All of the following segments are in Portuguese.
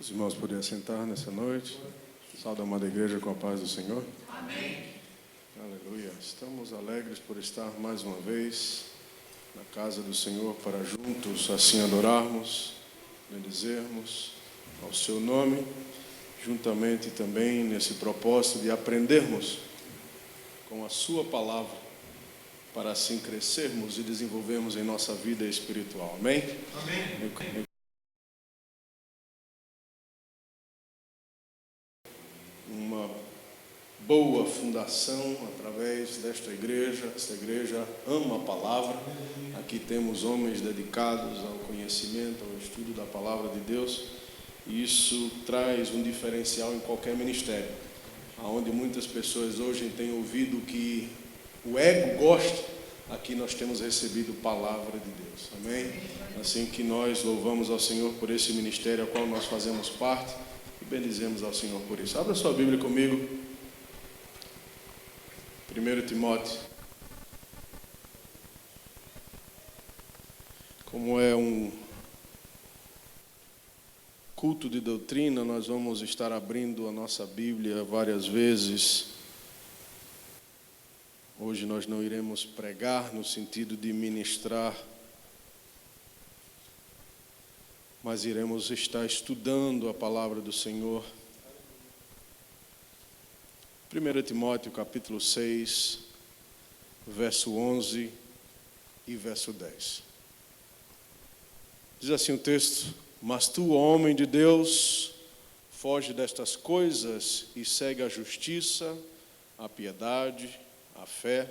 Os irmãos podem sentar nessa noite. Salve a amada igreja com a paz do Senhor. Amém. Aleluia. Estamos alegres por estar mais uma vez na casa do Senhor para juntos assim adorarmos, bendizermos ao seu nome, juntamente também nesse propósito de aprendermos com a sua palavra, para assim crescermos e desenvolvermos em nossa vida espiritual. Amém? Amém. Uma boa fundação através desta igreja. Esta igreja ama a palavra. Aqui temos homens dedicados ao conhecimento, ao estudo da palavra de Deus, e isso traz um diferencial em qualquer ministério. Onde muitas pessoas hoje têm ouvido que o ego gosta, aqui nós temos recebido palavra de Deus. Amém? Assim que nós louvamos ao Senhor por esse ministério ao qual nós fazemos parte e bendizemos ao Senhor por isso. Abra sua Bíblia comigo. 1 Timóteo. Como é um culto de doutrina, nós vamos estar abrindo a nossa Bíblia várias vezes. Hoje nós não iremos pregar no sentido de ministrar, mas iremos estar estudando a palavra do Senhor. 1 Timóteo capítulo 6, verso 11 e verso 10. Diz assim o texto: mas tu, homem de Deus, foge destas coisas e segue a justiça, a piedade, a fé,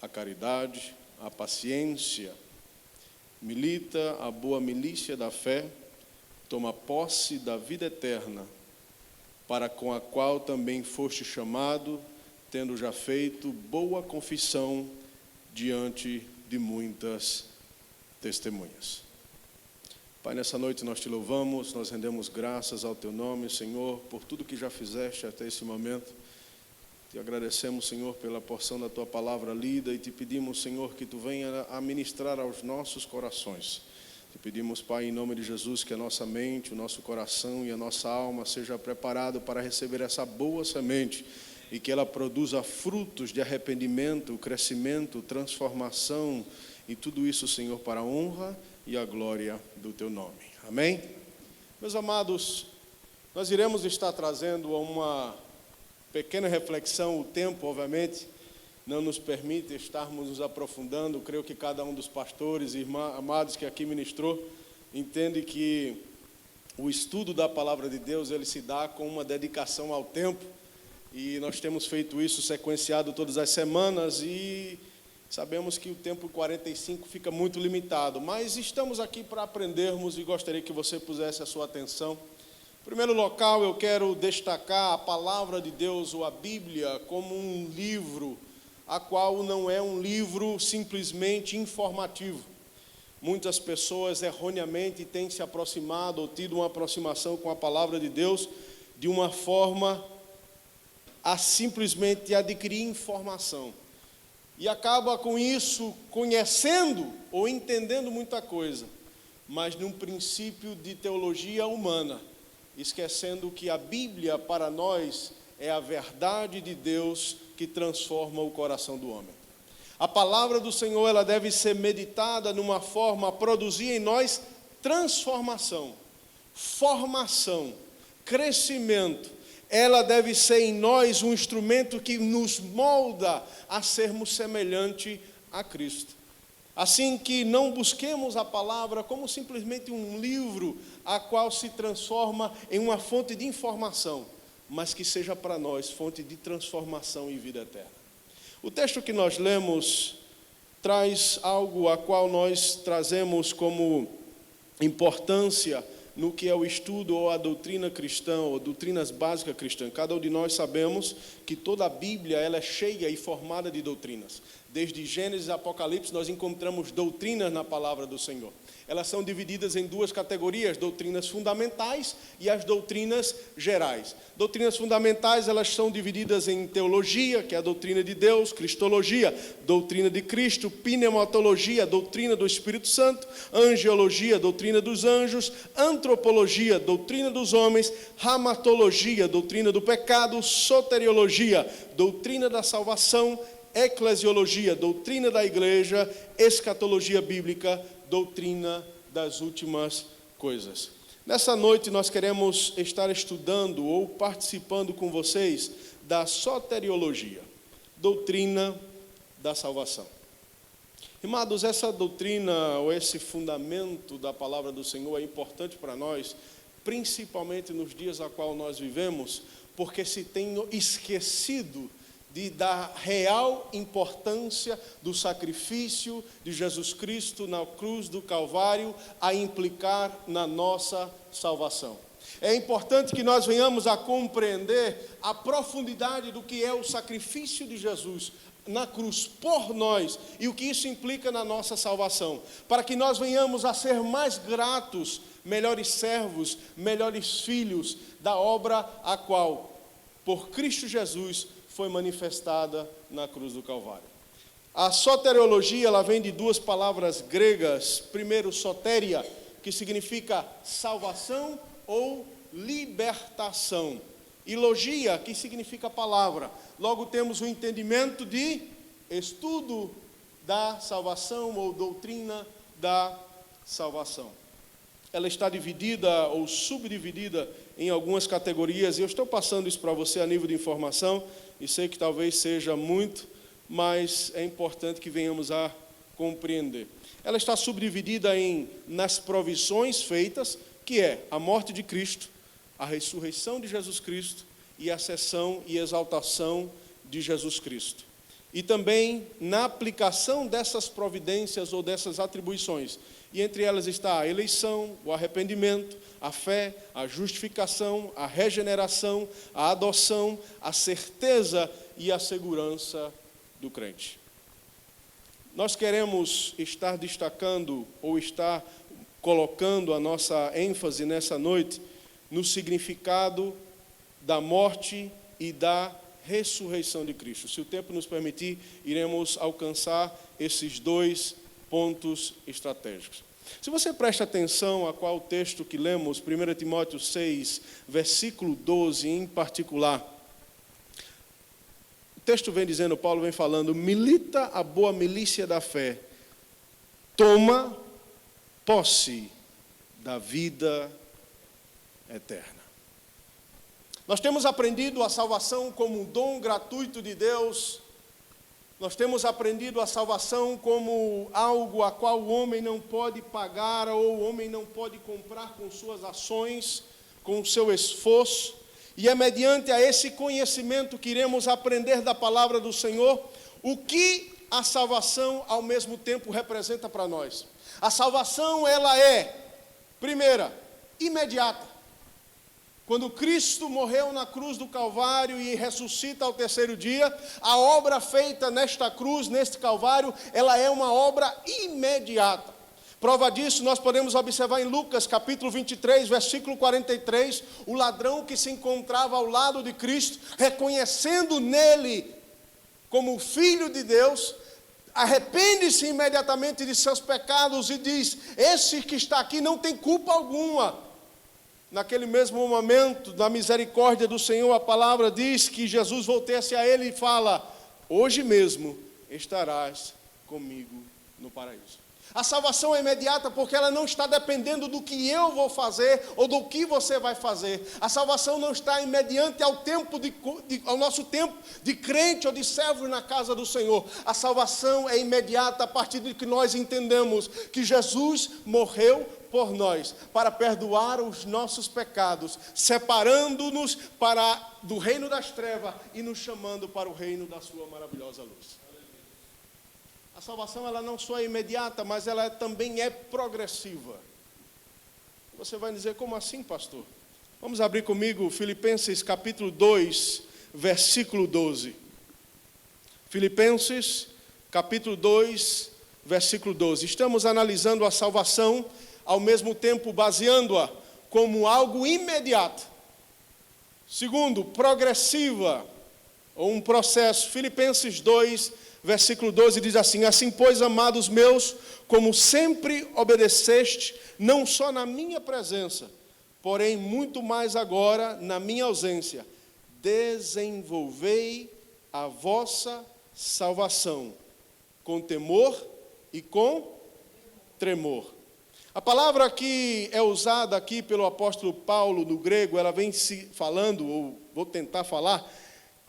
a caridade, a paciência. Milita a boa milícia da fé, toma posse da vida eterna, para com a qual também foste chamado, tendo já feito boa confissão diante de muitas testemunhas. Pai, nessa noite nós te louvamos, nós rendemos graças ao teu nome, Senhor, por tudo que já fizeste até esse momento. Te agradecemos, Senhor, pela porção da tua palavra lida e te pedimos, Senhor, que tu venha a ministrar aos nossos corações. Te pedimos, Pai, em nome de Jesus, que a nossa mente, o nosso coração e a nossa alma seja preparado para receber essa boa semente e que ela produza frutos de arrependimento, crescimento, transformação e tudo isso, Senhor, para a honra e a glória do teu nome. Amém? Meus amados, nós iremos estar trazendo uma pequena reflexão. O tempo, obviamente, não nos permite estarmos nos aprofundando. Creio que cada um dos pastores e irmãos amados que aqui ministrou entende que o estudo da palavra de Deus, ele se dá com uma dedicação ao tempo, e nós temos feito isso sequenciado todas as semanas, e sabemos que o tempo 45 fica muito limitado, mas estamos aqui para aprendermos e gostaria que você pusesse a sua atenção. Em primeiro local, eu quero destacar a palavra de Deus, ou a Bíblia, como um livro, a qual não é um livro simplesmente informativo. Muitas pessoas erroneamente têm se aproximado ou tido uma aproximação com a palavra de Deus de uma forma a simplesmente adquirir informação. E acaba com isso conhecendo ou entendendo muita coisa, mas num princípio de teologia humana, esquecendo que a Bíblia para nós é a verdade de Deus que transforma o coração do homem. A palavra do Senhor, ela deve ser meditada numa forma a produzir em nós transformação, formação, crescimento. Ela deve ser em nós um instrumento que nos molda a sermos semelhante a Cristo. Assim que não busquemos a palavra como simplesmente um livro a qual se transforma em uma fonte de informação, mas que seja para nós fonte de transformação e vida eterna. O texto que nós lemos traz algo a qual nós trazemos como importância no que é o estudo ou a doutrina cristã, ou doutrinas básicas cristãs. Cada um de nós sabemos que toda a Bíblia ela é cheia e formada de doutrinas. Desde Gênesis a Apocalipse, nós encontramos doutrinas na palavra do Senhor. Elas são divididas em duas categorias, doutrinas fundamentais e as doutrinas gerais. Doutrinas fundamentais, elas são divididas em teologia, que é a doutrina de Deus, cristologia, doutrina de Cristo, pneumatologia, doutrina do Espírito Santo, angiologia, doutrina dos anjos, antropologia, doutrina dos homens, ramatologia, doutrina do pecado, soteriologia, doutrina da salvação, eclesiologia, doutrina da igreja, escatologia bíblica, doutrina das últimas coisas. Nessa noite nós queremos estar estudando ou participando com vocês da soteriologia, doutrina da salvação. Amados, essa doutrina ou esse fundamento da palavra do Senhor é importante para nós, principalmente nos dias a qual nós vivemos, porque se tem esquecido da real importância do sacrifício de Jesus Cristo na cruz do Calvário a implicar na nossa salvação. É importante que nós venhamos a compreender a profundidade do que é o sacrifício de Jesus na cruz por nós e o que isso implica na nossa salvação, para que nós venhamos a ser mais gratos, melhores servos, melhores filhos da obra a qual, por Cristo Jesus, foi manifestada na cruz do Calvário. A soteriologia, ela vem de duas palavras gregas. Primeiro, soteria, que significa salvação ou libertação. E logia, que significa palavra. Logo temos o entendimento de estudo da salvação ou doutrina da salvação. Ela está dividida ou subdividida em algumas categorias, e eu estou passando isso para você a nível de informação, e sei que talvez seja muito, mas é importante que venhamos a compreender. Ela está subdividida nas provisões feitas, que é a morte de Cristo, a ressurreição de Jesus Cristo e a ascensão e exaltação de Jesus Cristo. E também na aplicação dessas providências ou dessas atribuições. E entre elas está a eleição, o arrependimento, a fé, a justificação, a regeneração, a adoção, a certeza e a segurança do crente. Nós queremos estar destacando ou estar colocando a nossa ênfase nessa noite no significado da morte e da ressurreição de Cristo. Se o tempo nos permitir, iremos alcançar esses dois pontos estratégicos. Se você presta atenção a qual texto que lemos, 1 Timóteo 6, versículo 12 em particular, o texto vem dizendo, Paulo vem falando, milita a boa milícia da fé, toma posse da vida eterna. Nós temos aprendido a salvação como um dom gratuito de Deus. Nós temos aprendido a salvação como algo a qual o homem não pode pagar ou o homem não pode comprar com suas ações, com o seu esforço. E é mediante a esse conhecimento que iremos aprender da palavra do Senhor o que a salvação ao mesmo tempo representa para nós. A salvação, ela é, primeira, imediata. Quando Cristo morreu na cruz do Calvário e ressuscita ao terceiro dia, a obra feita nesta cruz, neste Calvário, ela é uma obra imediata. Prova disso nós podemos observar em Lucas capítulo 23, versículo 43, o ladrão que se encontrava ao lado de Cristo, reconhecendo nele como Filho de Deus, arrepende-se imediatamente de seus pecados e diz, esse que está aqui não tem culpa alguma. Naquele mesmo momento, na misericórdia do Senhor, a palavra diz que Jesus voltou-se a ele e fala, hoje mesmo estarás comigo no paraíso. A salvação é imediata porque ela não está dependendo do que eu vou fazer ou do que você vai fazer. A salvação não está mediante ao nosso tempo de crente ou de servo na casa do Senhor. A salvação é imediata a partir de que nós entendemos que Jesus morreu por nós, para perdoar os nossos pecados, separando-nos do reino das trevas e nos chamando para o reino da sua maravilhosa luz. A salvação ela não só é imediata, mas ela também é progressiva. Você vai dizer, como assim, pastor? Vamos abrir comigo Filipenses capítulo 2, versículo 12. Filipenses capítulo 2, versículo 12. Estamos analisando a salvação, ao mesmo tempo baseando-a como algo imediato. Segundo, progressiva, ou um processo. Filipenses 2, versículo 12 diz assim: assim, pois, amados meus, como sempre obedeceste, não só na minha presença, porém muito mais agora na minha ausência, desenvolvei a vossa salvação com temor e com tremor. A palavra que é usada aqui pelo apóstolo Paulo no grego, ela vem se falando, ou vou tentar falar,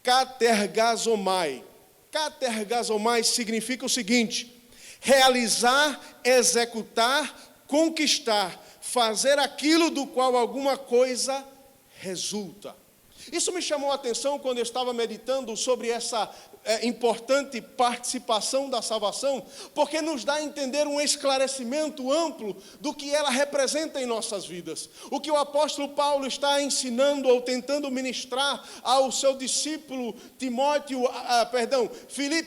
katergazomai. Katergazomai significa o seguinte: realizar, executar, conquistar, fazer aquilo do qual alguma coisa resulta. Isso me chamou a atenção quando eu estava meditando sobre essa importante participação da salvação, porque nos dá a entender um esclarecimento amplo do que ela representa em nossas vidas. O que o apóstolo Paulo está ensinando ou tentando ministrar ao seu discípulo Timóteo,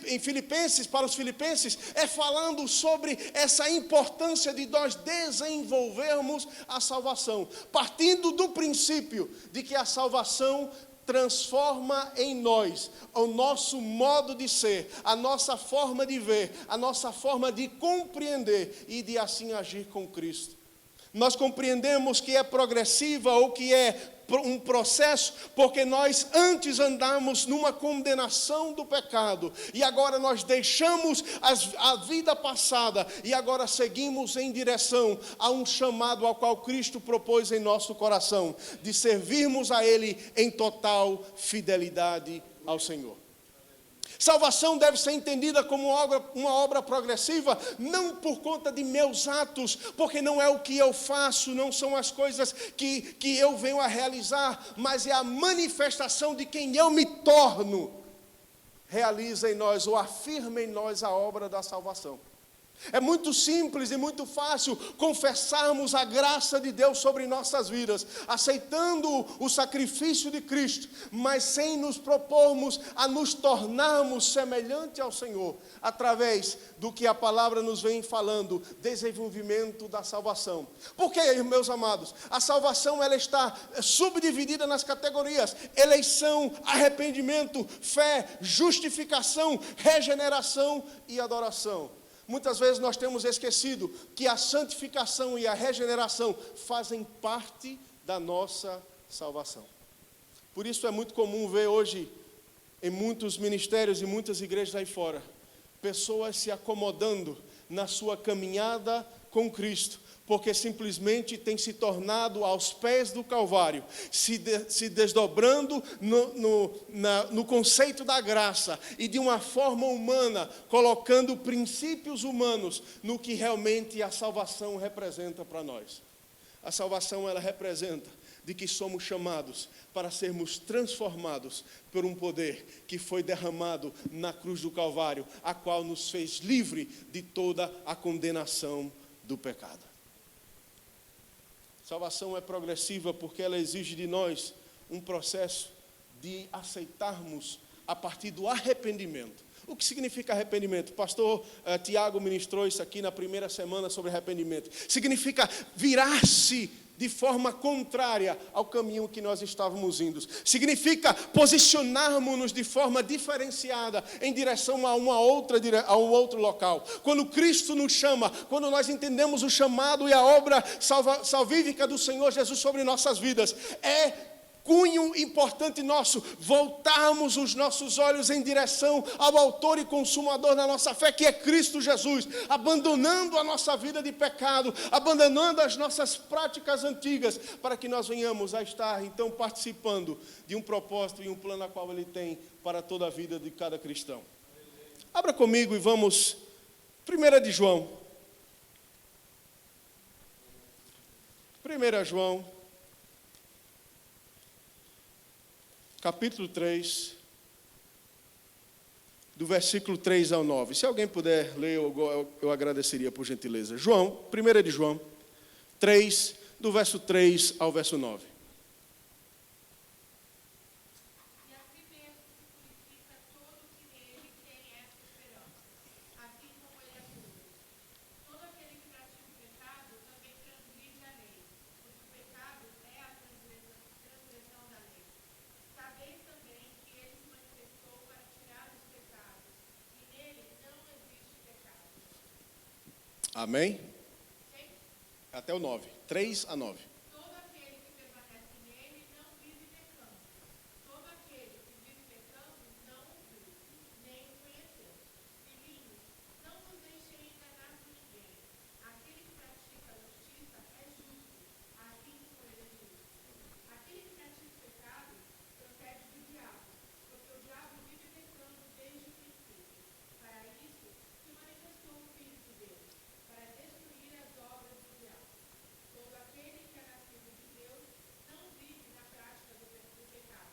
em Filipenses, para os filipenses, é falando sobre essa importância de nós desenvolvermos a salvação, partindo do princípio de que a salvação transforma em nós o nosso modo de ser, a nossa forma de ver, a nossa forma de compreender e de assim agir com Cristo. Nós compreendemos que é progressiva ou que é um processo, porque nós antes andamos numa condenação do pecado, e agora nós deixamos a vida passada, e agora seguimos em direção a um chamado ao qual Cristo propôs em nosso coração, de servirmos a Ele em total fidelidade ao Senhor. Salvação deve ser entendida como uma obra progressiva, não por conta de meus atos, porque não é o que eu faço, não são as coisas que eu venho a realizar, mas é a manifestação de quem eu me torno, realiza em nós ou afirma em nós a obra da salvação. É muito simples e muito fácil confessarmos a graça de Deus sobre nossas vidas, aceitando o sacrifício de Cristo, mas sem nos propormos a nos tornarmos semelhante ao Senhor, através do que a palavra nos vem falando, desenvolvimento da salvação. Por quê, meus amados? A salvação ela está subdividida nas categorias: eleição, arrependimento, fé, justificação, regeneração e adoração. Muitas vezes nós temos esquecido que a santificação e a regeneração fazem parte da nossa salvação. Por isso é muito comum ver hoje, em muitos ministérios e muitas igrejas aí fora, pessoas se acomodando na sua caminhada com Cristo, porque simplesmente tem se tornado aos pés do Calvário, se desdobrando no conceito da graça e de uma forma humana, colocando princípios humanos no que realmente a salvação representa para nós. A salvação ela representa de que somos chamados para sermos transformados por um poder que foi derramado na cruz do Calvário, a qual nos fez livre de toda a condenação do pecado. Salvação é progressiva porque ela exige de nós um processo de aceitarmos a partir do arrependimento. O que significa arrependimento? O pastor Tiago ministrou isso aqui na primeira semana sobre arrependimento. Significa virar-se de forma contrária ao caminho que nós estávamos indo. Significa posicionarmos-nos de forma diferenciada em direção a um outro local. Quando Cristo nos chama, quando nós entendemos o chamado e a obra salvífica do Senhor Jesus sobre nossas vidas, é cunho importante nosso voltarmos os nossos olhos em direção ao autor e consumador da nossa fé, que é Cristo Jesus, abandonando a nossa vida de pecado, abandonando as nossas práticas antigas, para que nós venhamos a estar então participando de um propósito e um plano a qual Ele tem para toda a vida de cada cristão. Abra comigo e vamos 1 de João. 1 João capítulo 3, do versículo 3 ao 9. Se alguém puder ler, eu agradeceria, por gentileza. 1 de João 3, do verso 3 ao verso 9. Amém? Até o 9. 3 a 9. Todo aquele que permanece nele não vive pecando. Todo aquele que vive pecando não o viu, nem o conheceu. Filhinhos, não vos deixeis enganar por ninguém. Aquele que pratica a justiça é justo, assim como ele é justo. Aquele que pratica o pecado procede do diabo, porque o diabo vive pecando desde o princípio. Para isso se manifestou o Filho de Deus, para destruir as obras do diabo. Todo aquele que é nascido de Deus não vive na prática do pecado,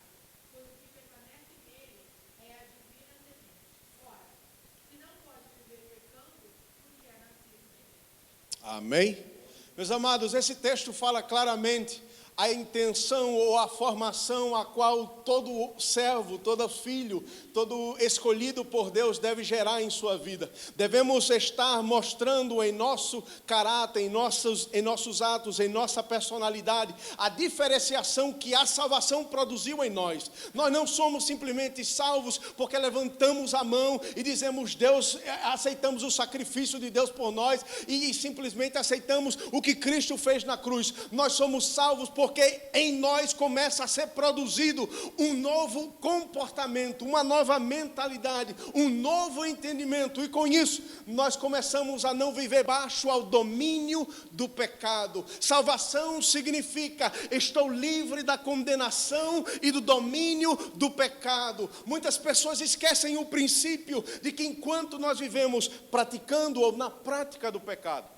pois o que permanece nele é a divina semente. Ora, se não pode viver pecando, porque é nascido de Deus. Amém? Meus amados, esse texto fala claramente a intenção ou a formação a qual todo servo, todo filho, todo escolhido por Deus deve gerar em sua vida. Devemos estar mostrando em nosso caráter, em nossos atos, em nossa personalidade, a diferenciação que a salvação produziu em nós. Nós não somos simplesmente salvos porque levantamos a mão e dizemos Deus, aceitamos o sacrifício de Deus por nós e simplesmente aceitamos o que Cristo fez na cruz. Nós somos salvos porque em nós começa a ser produzido um novo comportamento, uma nova mentalidade, um novo entendimento. E com isso, nós começamos a não viver baixo ao domínio do pecado. Salvação significa estou livre da condenação e do domínio do pecado. Muitas pessoas esquecem o princípio de que enquanto nós vivemos praticando ou na prática do pecado,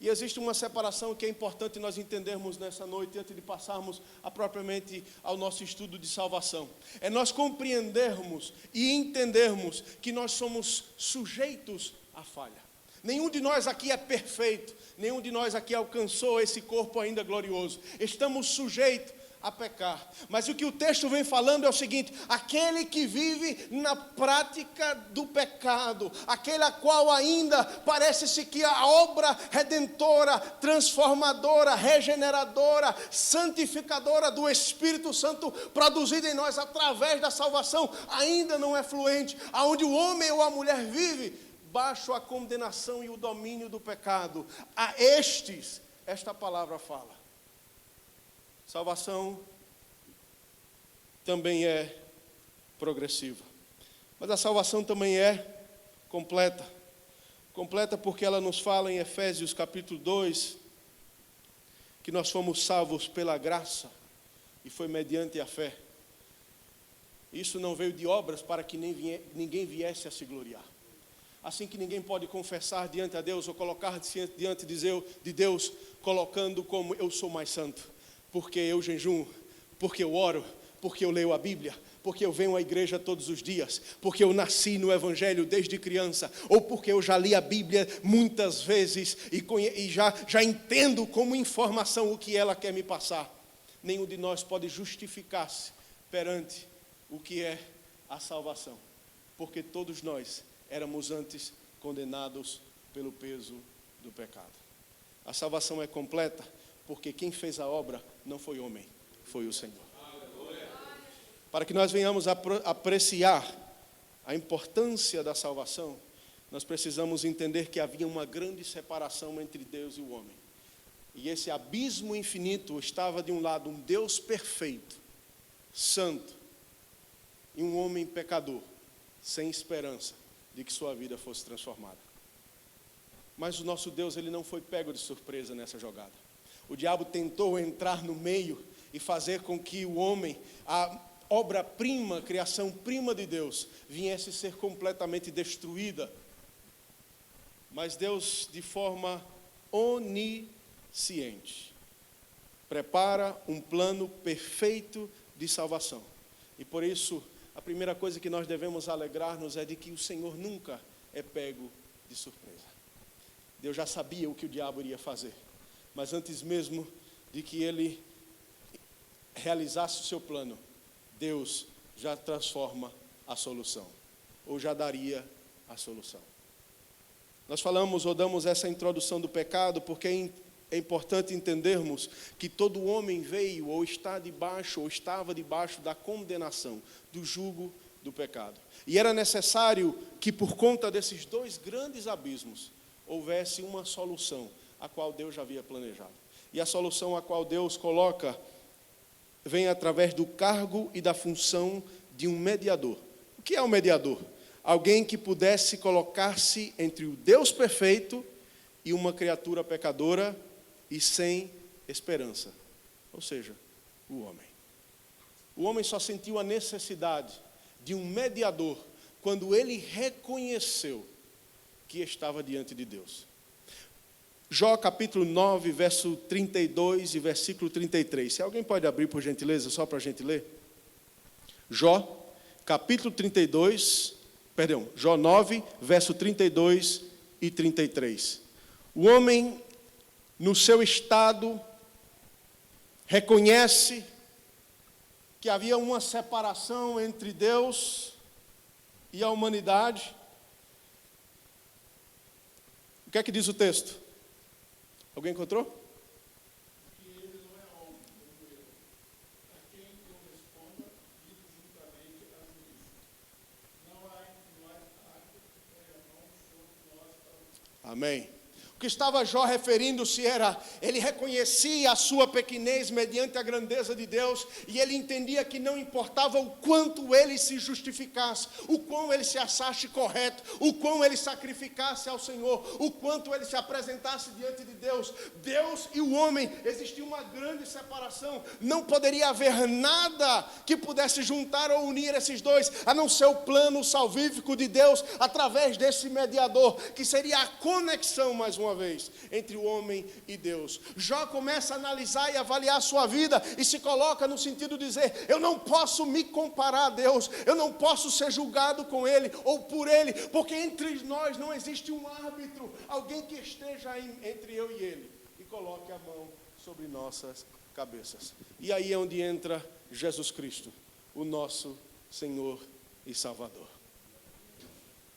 e existe uma separação que é importante nós entendermos nessa noite, antes de passarmos propriamente ao nosso estudo de salvação. É nós compreendermos e entendermos que nós somos sujeitos à falha. Nenhum de nós aqui é perfeito, nenhum de nós aqui alcançou esse corpo ainda glorioso. Estamos sujeitos a pecar. Mas o que o texto vem falando é o seguinte: aquele que vive na prática do pecado, aquele a qual ainda parece-se que a obra redentora, transformadora, regeneradora, santificadora do Espírito Santo produzida em nós através da salvação ainda não é fluente, aonde o homem ou a mulher vive baixo a condenação e o domínio do pecado. A estes, esta palavra fala. Salvação também é progressiva, mas a salvação também é completa. Completa porque ela nos fala em Efésios capítulo 2, que nós fomos salvos pela graça e foi mediante a fé. Isso não veio de obras para que ninguém viesse a se gloriar. Assim que ninguém pode confessar diante a Deus ou colocar diante de Deus, colocando como eu sou mais santo. Porque eu jejuo, porque eu oro, porque eu leio a Bíblia, porque eu venho à igreja todos os dias, porque eu nasci no Evangelho desde criança, ou porque eu já li a Bíblia muitas vezes e já entendo como informação o que ela quer me passar. Nenhum de nós pode justificar-se perante o que é a salvação, porque todos nós éramos antes condenados pelo peso do pecado. A salvação é completa, porque quem fez a obra não foi homem, foi o Senhor. Para que nós venhamos a apreciar a importância da salvação, nós precisamos entender que havia uma grande separação entre Deus e o homem. E esse abismo infinito estava de um lado um Deus perfeito, santo, e um homem pecador, sem esperança de que sua vida fosse transformada. Mas o nosso Deus, ele não foi pego de surpresa nessa jogada. O diabo tentou entrar no meio e fazer com que o homem, a obra-prima, a criação prima de Deus, viesse ser completamente destruída. Mas Deus, de forma onisciente, prepara um plano perfeito de salvação. E por isso, a primeira coisa que nós devemos alegrar-nos é de que o Senhor nunca é pego de surpresa. Deus já sabia o que o diabo iria fazer. Mas antes mesmo de que ele realizasse o seu plano, Deus já transforma a solução, ou já daria a solução. Nós falamos ou damos essa introdução do pecado porque é importante entendermos que todo homem veio ou está debaixo ou estava debaixo da condenação, do jugo do pecado. E era necessário que por conta desses dois grandes abismos, houvesse uma solução, a qual Deus já havia planejado. E a solução a qual Deus coloca vem através do cargo e da função de um mediador. O que é um mediador? Alguém que pudesse colocar-se entre o Deus perfeito e uma criatura pecadora e sem esperança. Ou seja, o homem. O homem só sentiu a necessidade de um mediador quando ele reconheceu que estava diante de Deus. Jó capítulo 9, verso 32 e versículo 33. Se alguém pode abrir, por gentileza, só para a gente ler. Jó, capítulo 32, Jó 9, verso 32 e 33. O homem, no seu estado, reconhece que havia uma separação entre Deus e a humanidade. O que é que diz o texto? Alguém encontrou? Que ele não é homem, como eu, a quem corresponda vivo juntamente a juízo. Não há entre nós árbitro que ponha a mão sobre nós para o... Amém. O que estava Jó referindo-se era, ele reconhecia a sua pequenez mediante a grandeza de Deus, e ele entendia que não importava o quanto ele se justificasse, o quão ele se achasse correto, o quão ele sacrificasse ao Senhor, o quanto ele se apresentasse diante de Deus. Deus e o homem, existia uma grande separação, não poderia haver nada que pudesse juntar ou unir esses dois, a não ser o plano salvífico de Deus, através desse mediador, que seria a conexão, mais uma vez, entre o homem e Deus. Jó começa a analisar e avaliar a sua vida e se coloca no sentido de dizer, eu não posso me comparar a Deus, eu não posso ser julgado com Ele ou por Ele, porque entre nós não existe um árbitro, alguém que esteja entre eu e Ele e coloque a mão sobre nossas cabeças. E aí é onde entra Jesus Cristo, o nosso Senhor e Salvador.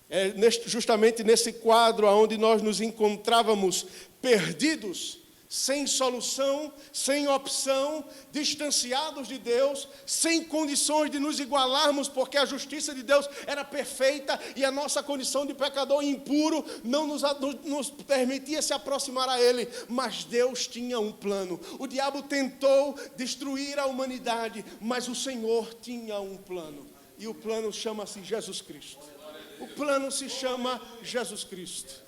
É justamente nesse quadro onde nós nos encontrávamos perdidos, sem solução, sem opção, distanciados de Deus, sem condições de nos igualarmos, porque a justiça de Deus era perfeita e a nossa condição de pecador impuro não nos permitia se aproximar a Ele, mas Deus tinha um plano. O diabo tentou destruir a humanidade, mas o Senhor tinha um plano, e o plano chama-se Jesus Cristo. O plano se chama Jesus Cristo.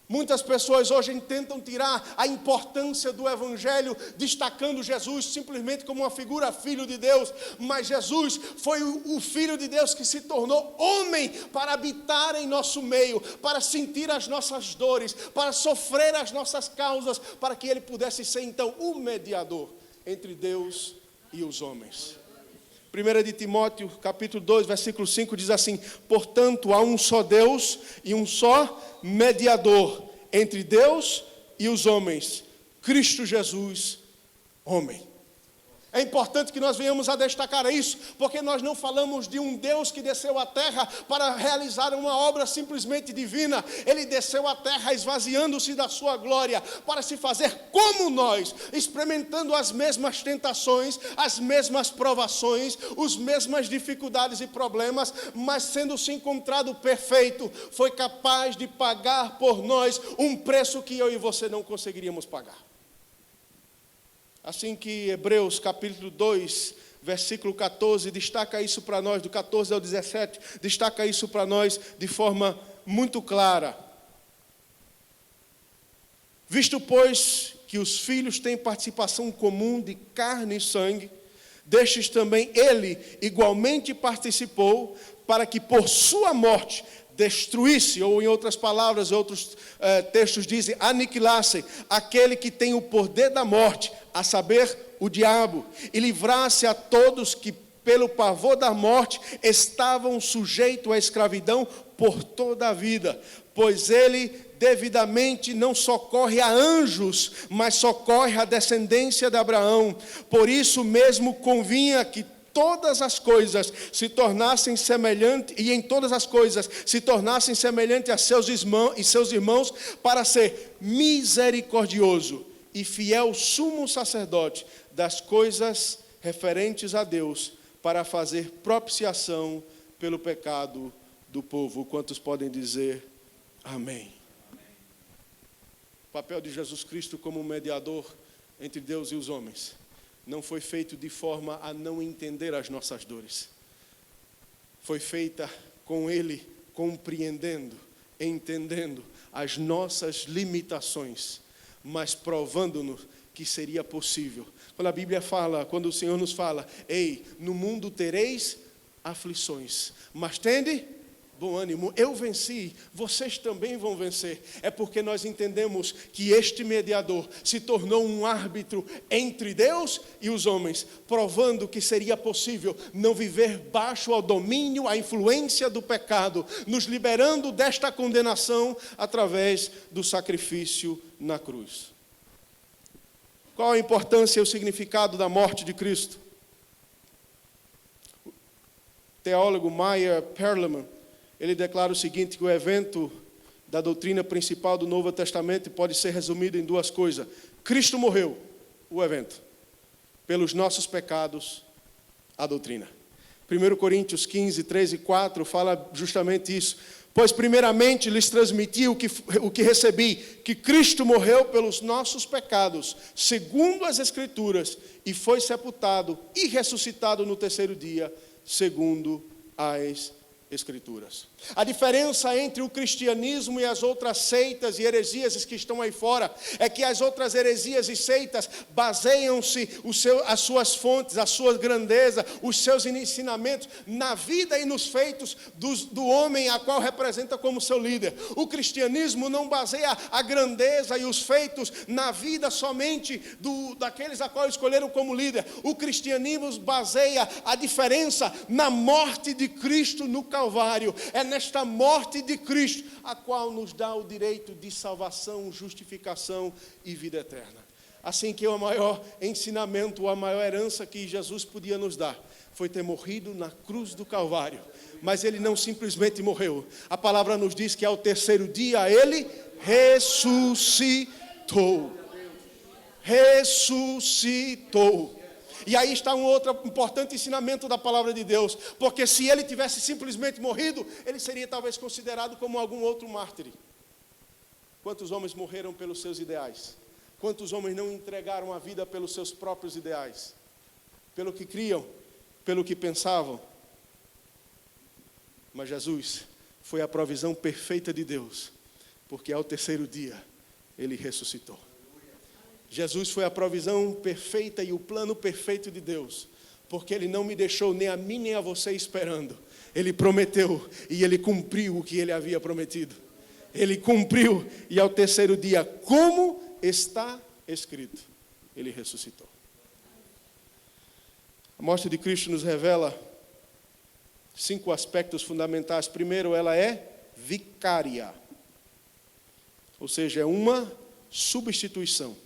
Muitas pessoas hoje tentam tirar a importância do Evangelho, destacando Jesus simplesmente como uma figura filho de Deus, mas Jesus foi o Filho de Deus que se tornou homem para habitar em nosso meio, para sentir as nossas dores, para sofrer as nossas causas, para que Ele pudesse ser então o mediador entre Deus e os homens. 1 de Timóteo, capítulo 2, versículo 5, diz assim, portanto, há um só Deus e um só mediador entre Deus e os homens, Cristo Jesus, homem. É importante que nós venhamos a destacar isso, porque nós não falamos de um Deus que desceu à terra para realizar uma obra simplesmente divina. Ele desceu à terra esvaziando-se da sua glória, para se fazer como nós, experimentando as mesmas tentações, as mesmas provações, as mesmas dificuldades e problemas, mas sendo-se encontrado perfeito, foi capaz de pagar por nós um preço que eu e você não conseguiríamos pagar. Assim que Hebreus capítulo 2, versículo 14, destaca isso para nós, do 14 ao 17, destaca isso para nós de forma muito clara. Visto, pois, que os filhos têm participação comum de carne e sangue, destes também ele igualmente participou, para que por sua morte destruísse, ou em outras palavras, outros textos dizem, aniquilasse aquele que tem o poder da morte, a saber, o diabo, e livrasse a todos que pelo pavor da morte estavam sujeitos à escravidão por toda a vida, pois ele devidamente não socorre a anjos, mas socorre a descendência de Abraão. Por isso mesmo convinha que todas as coisas se tornassem semelhantes, e em todas as coisas se tornassem semelhantes a seus irmãos, para ser misericordioso e fiel sumo sacerdote das coisas referentes a Deus, para fazer propiciação pelo pecado do povo. Quantos podem dizer amém? papel de Jesus Cristo como mediador entre Deus e os homens não foi feito de forma a não entender as nossas dores. Foi feita com Ele compreendendo, entendendo as nossas limitações, mas provando-nos que seria possível. Quando a Bíblia fala, quando o Senhor nos fala, ei, no mundo tereis aflições, mas tende bom ânimo, eu venci, vocês também vão vencer. É porque nós entendemos que este mediador se tornou um árbitro entre Deus e os homens, provando que seria possível não viver baixo ao domínio, à influência do pecado, nos liberando desta condenação através do sacrifício na cruz. Qual a importância e o significado da morte de Cristo? O teólogo Meyer Perelman, ele declara o seguinte, que o evento da doutrina principal do Novo Testamento pode ser resumido em duas coisas. Cristo morreu, o evento, pelos nossos pecados, a doutrina. 1 Coríntios 15, 3 e 4 fala justamente isso. Pois primeiramente lhes transmiti o que recebi, que Cristo morreu pelos nossos pecados, segundo as Escrituras, e foi sepultado e ressuscitado no terceiro dia, segundo as Escrituras. A diferença entre o cristianismo e as outras seitas e heresias que estão aí fora é que as outras heresias e seitas baseiam-se as suas fontes, a sua grandeza, os seus ensinamentos na vida e nos feitos do homem a qual representa como seu líder. O cristianismo não baseia a grandeza e os feitos na vida somente daqueles a qual escolheram como líder. O cristianismo baseia a diferença na morte de Cristo no Calvário. É nesta morte de Cristo a qual nos dá o direito de salvação, justificação e vida eterna. Assim que o maior ensinamento, a maior herança que Jesus podia nos dar foi ter morrido na cruz do Calvário. Mas ele não simplesmente morreu. A palavra nos diz que ao terceiro dia ele ressuscitou. Ressuscitou. E aí está um outro importante ensinamento da palavra de Deus, porque se ele tivesse simplesmente morrido, ele seria talvez considerado como algum outro mártir. Quantos homens morreram pelos seus ideais? Quantos homens não entregaram a vida pelos seus próprios ideais? Pelo que criam, pelo que pensavam. Mas Jesus foi a provisão perfeita de Deus, porque ao terceiro dia ele ressuscitou. Jesus foi a provisão perfeita e o plano perfeito de Deus, porque Ele não me deixou nem a mim nem a você esperando. Ele prometeu e Ele cumpriu o que Ele havia prometido. Ele cumpriu e ao terceiro dia, como está escrito, Ele ressuscitou. A morte de Cristo nos revela 5 aspectos fundamentais. Primeiro, ela é vicária, ou seja, é uma substituição.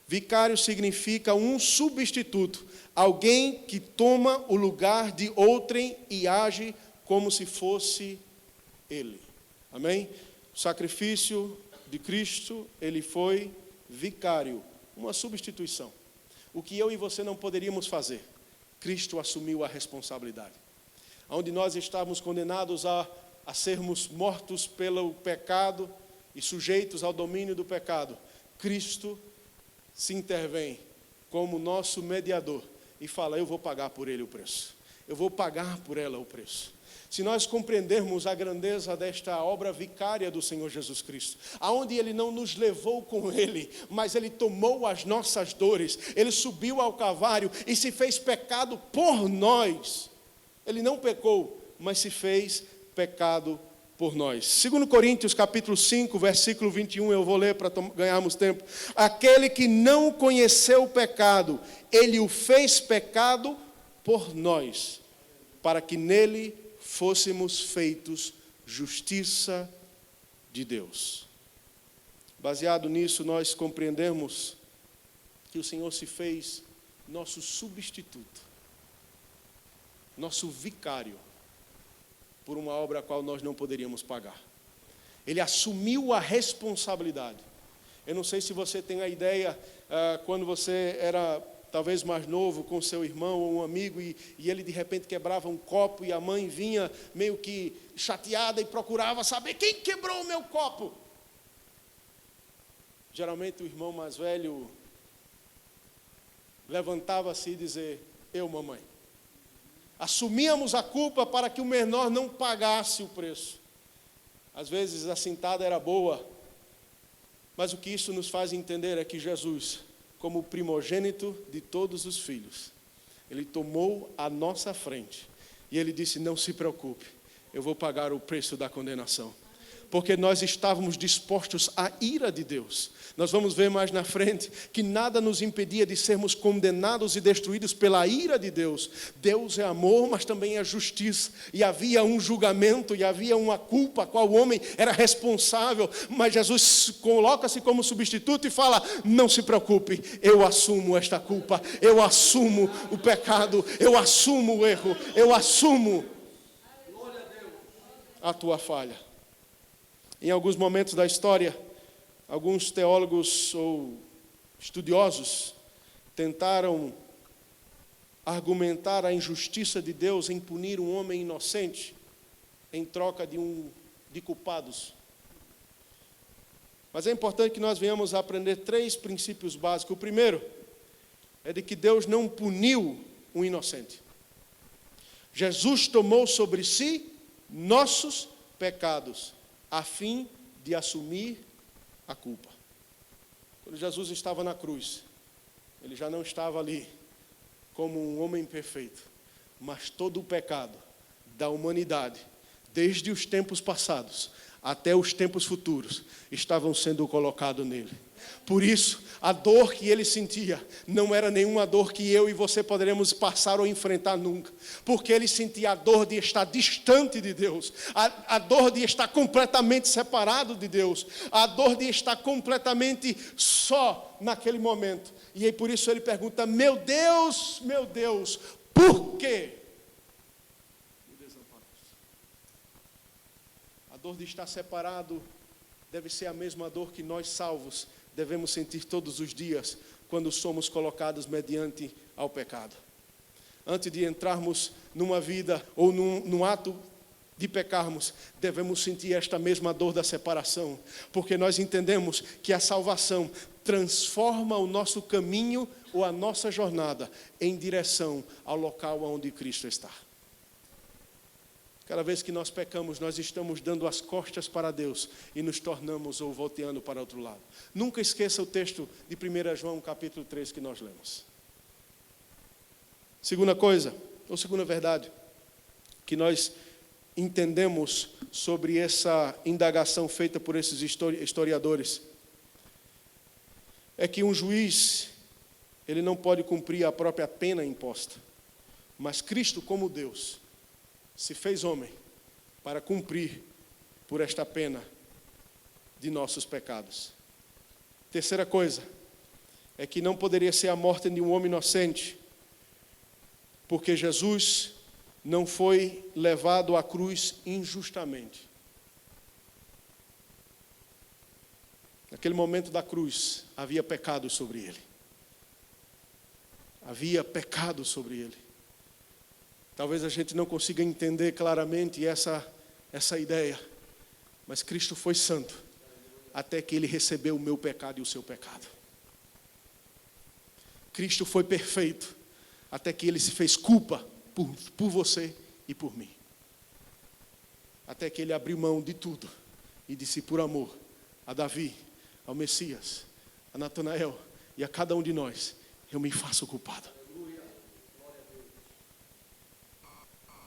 Vicário significa um substituto, alguém que toma o lugar de outrem e age como se fosse ele. Amém? O sacrifício de Cristo, ele foi vicário, uma substituição. O que eu e você não poderíamos fazer, Cristo assumiu a responsabilidade. Onde nós estávamos condenados a sermos mortos pelo pecado e sujeitos ao domínio do pecado, Cristo se intervém como nosso mediador e fala, eu vou pagar por ele o preço. Eu vou pagar por ela o preço. Se nós compreendermos a grandeza desta obra vicária do Senhor Jesus Cristo, aonde Ele não nos levou com Ele, mas Ele tomou as nossas dores, Ele subiu ao Calvário e se fez pecado por nós. Ele não pecou, mas se fez pecado por nós. 2 Coríntios capítulo 5, versículo 21, eu vou ler para ganharmos tempo. Aquele que não conheceu o pecado, Ele o fez pecado por nós, para que nele fôssemos feitos justiça de Deus. Baseado nisso, nós compreendemos que o Senhor se fez nosso substituto, nosso vicário, por uma obra a qual nós não poderíamos pagar. Ele assumiu a responsabilidade. Eu não sei se você tem a ideia, quando você era talvez mais novo, com seu irmão ou um amigo, e ele de repente quebrava um copo, e a mãe vinha meio que chateada e procurava saber quem quebrou o meu copo. geralmente o irmão mais velho levantava-se e dizia: eu, mamãe. Assumíamos a culpa para que o menor não pagasse o preço. Às vezes a cintada era boa, mas o que isso nos faz entender é que Jesus, como primogênito de todos os filhos, Ele tomou a nossa frente e Ele disse: não se preocupe, eu vou pagar o preço da condenação. Porque nós estávamos dispostos à ira de Deus. Nós vamos ver mais na frente que nada nos impedia de sermos condenados e destruídos pela ira de Deus. Deus é amor, mas também é justiça. E havia um julgamento e havia uma culpa a qual o homem era responsável. Mas Jesus coloca-se como substituto e fala: não se preocupe, eu assumo esta culpa, eu assumo o pecado, eu assumo o erro, eu assumo a tua falha. Em alguns momentos da história, alguns teólogos ou estudiosos tentaram argumentar a injustiça de Deus em punir um homem inocente em troca de culpados. Mas é importante que nós venhamos a aprender 3 princípios básicos. O primeiro é de que Deus não puniu um inocente. Jesus tomou sobre si nossos pecados, a fim de assumir a culpa. Quando Jesus estava na cruz, Ele já não estava ali como um homem perfeito, mas todo o pecado da humanidade, desde os tempos passados até os tempos futuros, estavam sendo colocados nele. Por isso, a dor que ele sentia não era nenhuma dor que eu e você poderemos passar ou enfrentar nunca. Porque ele sentia a dor de estar distante de Deus. A dor de estar completamente separado de Deus. A dor de estar completamente só naquele momento. E aí por isso ele pergunta: meu Deus, por quê me desamparaste? A dor de estar separado deve ser a mesma dor que nós salvos devemos sentir todos os dias quando somos colocados mediante ao pecado. Antes de entrarmos numa vida ou num ato de pecarmos, devemos sentir esta mesma dor da separação, porque nós entendemos que a salvação transforma o nosso caminho ou a nossa jornada em direção ao local onde Cristo está. Cada vez que nós pecamos, nós estamos dando as costas para Deus e nos tornamos ou volteando para outro lado. Nunca esqueça o texto de 1 João capítulo 3 que nós lemos. Segunda coisa, ou segunda verdade, que nós entendemos sobre essa indagação feita por esses historiadores, é que um juiz, ele não pode cumprir a própria pena imposta, mas Cristo, como Deus, se fez homem para cumprir por esta pena de nossos pecados. Terceira coisa é que não poderia ser a morte de um homem inocente, porque Jesus não foi levado à cruz injustamente. Naquele momento da cruz, havia pecado sobre ele. Havia pecado sobre ele. Talvez a gente não consiga entender claramente essa ideia, mas Cristo foi santo até que Ele recebeu o meu pecado e o seu pecado. Cristo foi perfeito até que Ele se fez culpa por você e por mim. Até que Ele abriu mão de tudo e disse por amor a Davi, ao Messias, a Natanael e a cada um de nós: eu me faço culpado.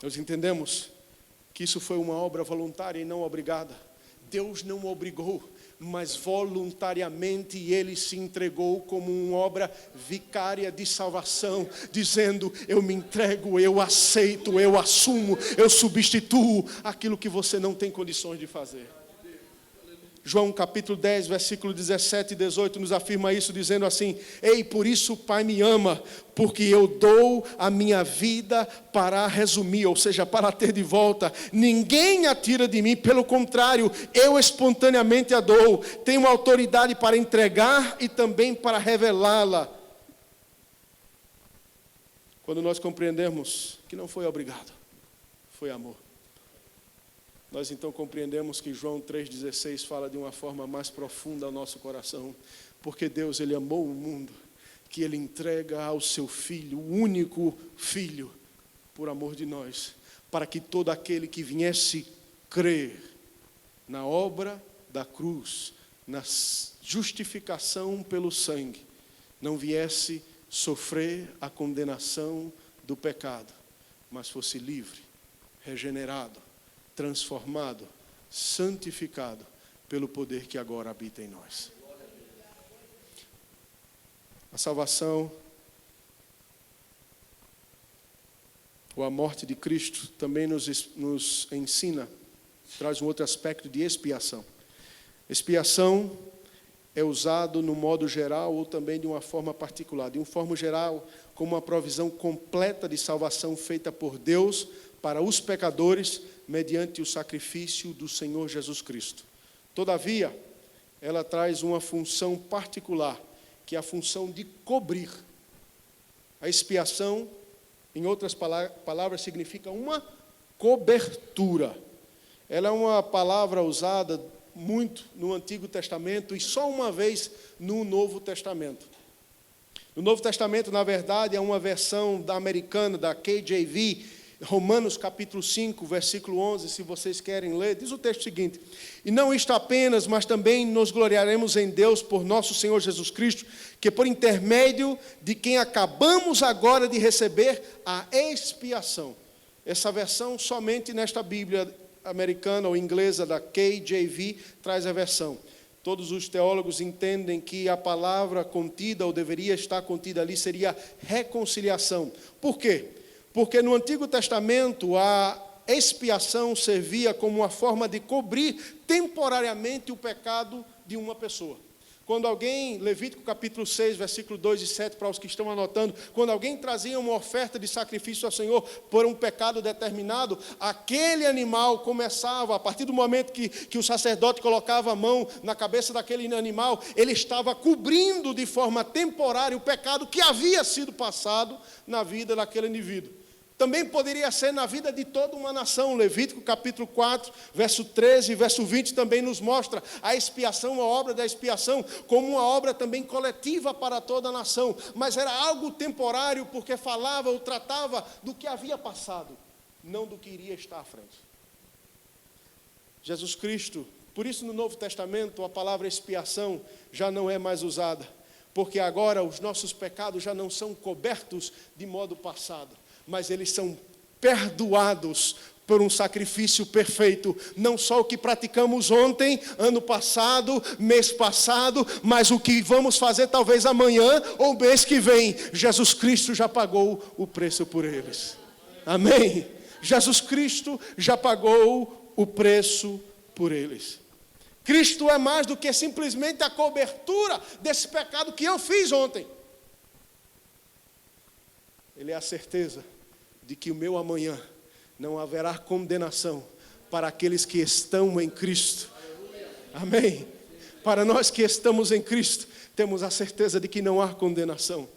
Nós entendemos que isso foi uma obra voluntária e não obrigada. Deus não obrigou, mas voluntariamente Ele se entregou como uma obra vicária de salvação, dizendo: eu me entrego, eu aceito, eu assumo, eu substituo aquilo que você não tem condições de fazer. João capítulo 10, versículo 17 e 18 nos afirma isso, dizendo assim: ei, por isso o Pai me ama, porque eu dou a minha vida para resumir, ou seja, para ter de volta. Ninguém a tira de mim, pelo contrário, eu espontaneamente a dou. Tenho autoridade para entregar e também para revelá-la. Quando nós compreendemos que não foi obrigado, foi amor. nós então compreendemos que João 3,16 fala de uma forma mais profunda ao nosso coração, porque Deus, Ele amou o mundo, que Ele entrega ao seu Filho, o único Filho, por amor de nós, para que todo aquele que viesse crer na obra da cruz, na justificação pelo sangue, não viesse sofrer a condenação do pecado, mas fosse livre, regenerado, transformado, santificado pelo poder que agora habita em nós. A salvação, ou a morte de Cristo, também nos ensina, traz um outro aspecto de expiação. Expiação é usado no modo geral ou também de uma forma particular. De uma forma geral, como uma provisão completa de salvação feita por Deus para os pecadores, mediante o sacrifício do Senhor Jesus Cristo. Todavia, ela traz uma função particular, que é a função de cobrir. A expiação, em outras palavras, significa uma cobertura. Ela é uma palavra usada muito no Antigo Testamento e só uma vez no Novo Testamento. No Novo Testamento, na verdade, é uma versão da americana, da KJV, Romanos capítulo 5, versículo 11, se vocês querem ler, diz o texto seguinte: e não isto apenas, mas também nos gloriaremos em Deus por nosso Senhor Jesus Cristo, que por intermédio de quem acabamos agora de receber a expiação. Essa versão somente nesta Bíblia americana ou inglesa da KJV traz a versão. Todos os teólogos entendem que a palavra contida, ou deveria estar contida ali, seria reconciliação. Por quê? Porque no Antigo Testamento a expiação servia como uma forma de cobrir temporariamente o pecado de uma pessoa. Quando alguém, Levítico capítulo 6, versículo 2 e 7, para os que estão anotando, quando alguém trazia uma oferta de sacrifício ao Senhor por um pecado determinado, aquele animal começava, a partir do momento que o sacerdote colocava a mão na cabeça daquele animal, ele estava cobrindo de forma temporária o pecado que havia sido passado na vida daquele indivíduo. Também poderia ser na vida de toda uma nação. Levítico capítulo 4, verso 13 e verso 20 também nos mostra a expiação, a obra da expiação, como uma obra também coletiva para toda a nação. Mas era algo temporário, porque falava ou tratava do que havia passado, não do que iria estar à frente. Jesus Cristo, por isso no Novo Testamento a palavra expiação já não é mais usada, porque agora os nossos pecados já não são cobertos de modo passado, mas eles são perdoados por um sacrifício perfeito. Não só o que praticamos ontem, ano passado, mês passado, mas o que vamos fazer talvez amanhã ou mês que vem. Jesus Cristo já pagou o preço por eles. Amém? Jesus Cristo já pagou o preço por eles. Cristo é mais do que simplesmente a cobertura desse pecado que eu fiz ontem. Ele é a certeza de que o meu amanhã não haverá condenação para aqueles que estão em Cristo. Amém? Para nós que estamos em Cristo, temos a certeza de que não há condenação.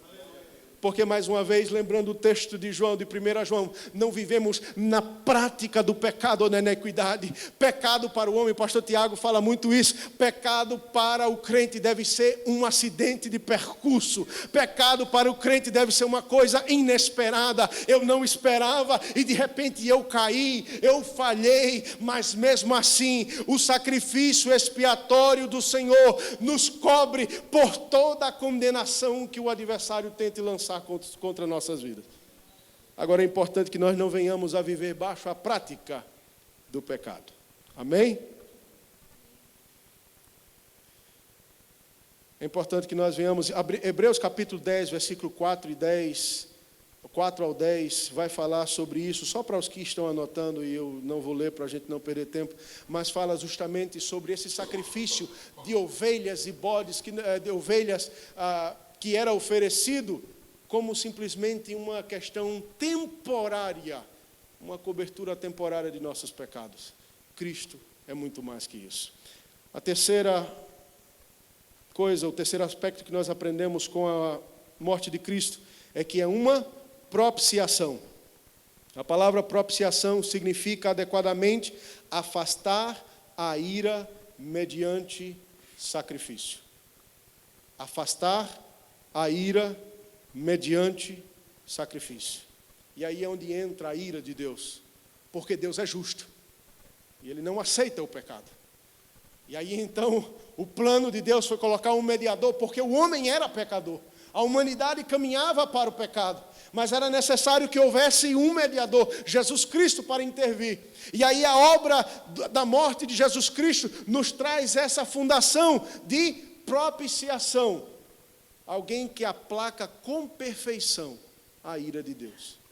Porque, mais uma vez, lembrando o texto de João, de 1 João, não vivemos na prática do pecado ou na iniquidade. Pecado para o homem, o pastor Tiago fala muito isso. Pecado para o crente deve ser um acidente de percurso. Pecado para o crente deve ser uma coisa inesperada. Eu não esperava e de repente eu caí, eu falhei. Mas mesmo assim, o sacrifício expiatório do Senhor nos cobre por toda a condenação que o adversário tenta lançar contra nossas vidas. Agora é importante que nós não venhamos a viver baixo a prática do pecado. Amém? É importante que nós venhamos, Hebreus capítulo 10, versículo 4 e 10, 4 ao 10, vai falar sobre isso, só para os que estão anotando, e eu não vou ler para a gente não perder tempo, mas fala justamente sobre esse sacrifício de ovelhas e bodes, de ovelhas que era oferecido como simplesmente uma questão temporária, uma cobertura temporária de nossos pecados. Cristo é muito mais que isso. A terceira coisa, o terceiro aspecto que nós aprendemos com a morte de Cristo é que é uma propiciação. A palavra propiciação significa adequadamente afastar a ira mediante sacrifício. Afastar a ira mediante sacrifício. E aí é onde entra a ira de Deus, porque Deus é justo e Ele não aceita o pecado. E aí então o plano de Deus foi colocar um mediador, porque o homem era pecador, a humanidade caminhava para o pecado, mas era necessário que houvesse um mediador, Jesus Cristo, para intervir. E aí a obra da morte de Jesus Cristo nos traz essa fundação de propiciação, alguém que aplaca com perfeição a ira de Deus.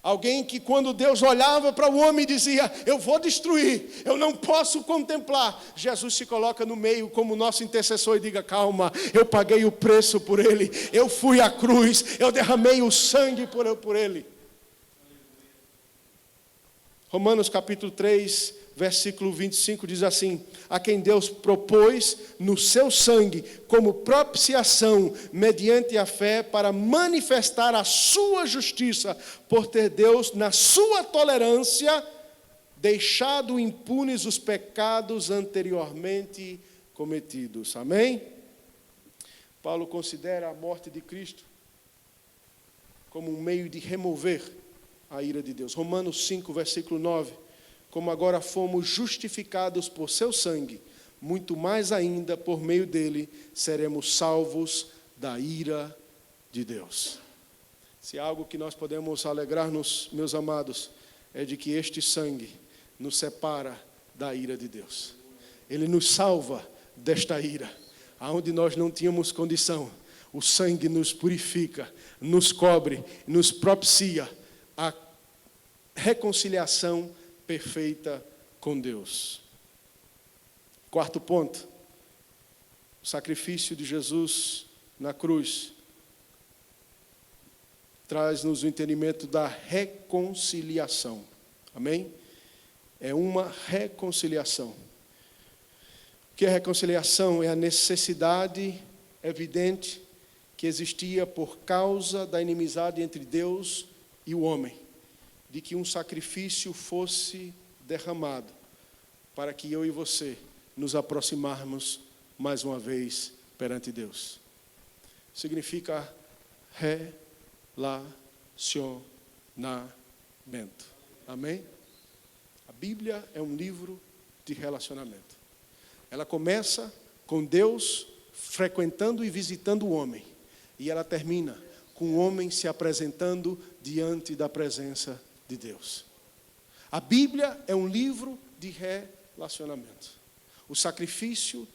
Alguém que quando Deus olhava para o homem dizia, eu vou destruir, eu não posso contemplar. Jesus se coloca no meio como nosso intercessor e diga, calma, eu paguei o preço por ele, eu fui à cruz, eu derramei o sangue por ele. Romanos capítulo 3, versículo 25 diz assim, a quem Deus propôs no seu sangue como propiciação mediante a fé para manifestar a sua justiça, por ter Deus na sua tolerância deixado impunes os pecados anteriormente cometidos. Amém? Paulo considera a morte de Cristo como um meio de remover a ira de Deus. Romanos 5, versículo 9. Como agora fomos justificados por seu sangue, muito mais ainda por meio dele seremos salvos da ira de Deus. Se há algo que nós podemos alegrar-nos, meus amados, é de que este sangue nos separa da ira de Deus. Ele nos salva desta ira, aonde nós não tínhamos condição. O sangue nos purifica, nos cobre, nos propicia a reconciliação perfeita com Deus. Quarto ponto, o sacrifício de Jesus na cruz traz-nos o entendimento da reconciliação. Amém? É uma reconciliação. O que é reconciliação? É a necessidade evidente que existia por causa da inimizade entre Deus e o homem, de que um sacrifício fosse derramado, para que eu e você nos aproximarmos mais uma vez perante Deus. Significa relacionamento. Amém? A Bíblia é um livro de relacionamento. Ela começa com Deus frequentando e visitando o homem, e ela termina com o homem se apresentando diante da presença de Deus. A Bíblia é um livro de relacionamento. O sacrifício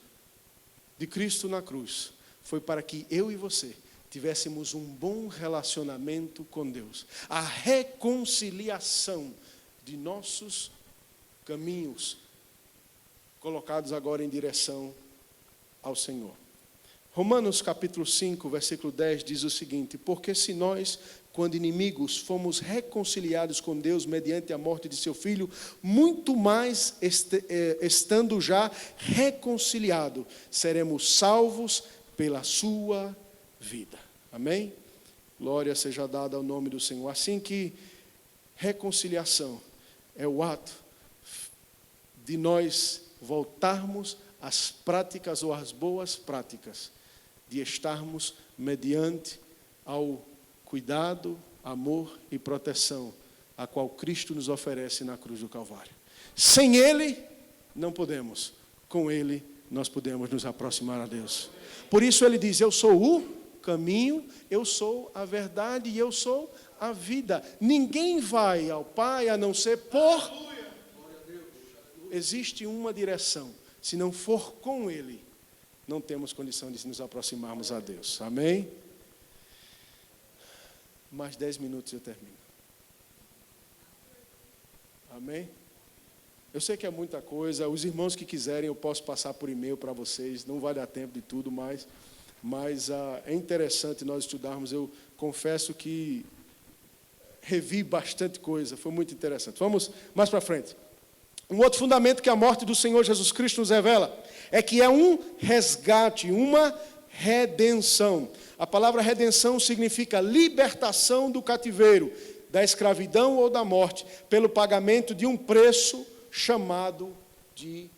de Cristo na cruz foi para que eu e você tivéssemos um bom relacionamento com Deus. A reconciliação de nossos caminhos colocados agora em direção ao Senhor. Romanos capítulo 5, versículo 10 diz o seguinte, porque se nós, quando inimigos, fomos reconciliados com Deus mediante a morte de seu Filho, muito mais, estando já reconciliados, seremos salvos pela sua vida. Amém? Glória seja dada ao nome do Senhor. Assim que reconciliação é o ato de nós voltarmos às práticas ou às boas práticas, de estarmos mediante ao cuidado, amor e proteção a qual Cristo nos oferece na cruz do Calvário. Sem Ele, não podemos. Com Ele, nós podemos nos aproximar a Deus. Por isso Ele diz, eu sou o caminho, eu sou a verdade e eu sou a vida. Ninguém vai ao Pai a não ser por... Existe uma direção. Se não for com Ele, não temos condição de nos aproximarmos a Deus. Amém? Mais 10 minutos eu termino. Amém? Eu sei que é muita coisa. Os irmãos que quiserem, eu posso passar por e-mail para vocês. Não vai dar tempo de tudo, mas é interessante nós estudarmos. Eu confesso que revi bastante coisa. Foi muito interessante. Vamos mais para frente. Um outro fundamento que a morte do Senhor Jesus Cristo nos revela é que é um resgate, uma redenção. A palavra redenção significa libertação do cativeiro, da escravidão ou da morte, pelo pagamento de um preço chamado de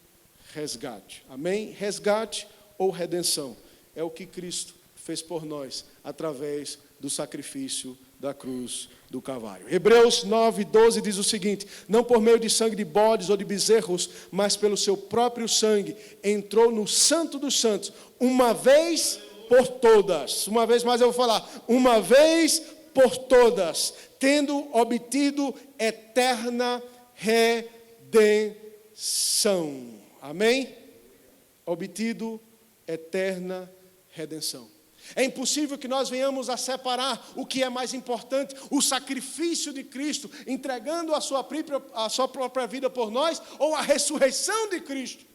resgate. Amém? Resgate ou redenção é o que Cristo fez por nós através do sacrifício da cruz do Calvário. Hebreus 9:12 diz o seguinte: não por meio de sangue de bodes ou de bezerros, mas pelo seu próprio sangue, entrou no Santo dos Santos, uma vez por todas. Uma vez mais eu vou falar, uma vez por todas, tendo obtido eterna redenção. Amém? Obtido eterna redenção. É impossível que nós venhamos a separar o que é mais importante, o sacrifício de Cristo, entregando a sua própria vida por nós, ou a ressurreição de Cristo.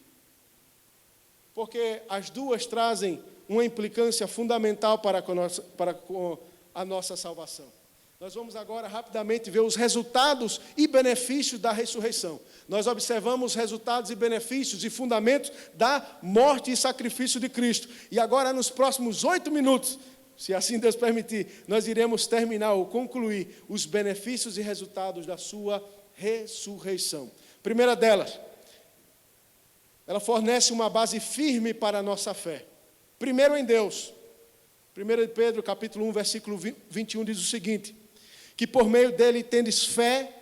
Porque as duas trazem uma implicância fundamental para com a nossa salvação. Nós vamos agora rapidamente ver os resultados e benefícios da ressurreição. Nós observamos os resultados e benefícios e fundamentos da morte e sacrifício de Cristo. E agora, nos próximos 8 minutos, se assim Deus permitir, nós iremos terminar ou concluir os benefícios e resultados da sua ressurreição. Primeira delas, ela fornece uma base firme para a nossa fé. Primeiro em Deus. 1 Pedro, capítulo 1, versículo 21, diz o seguinte: que por meio dele tendes fé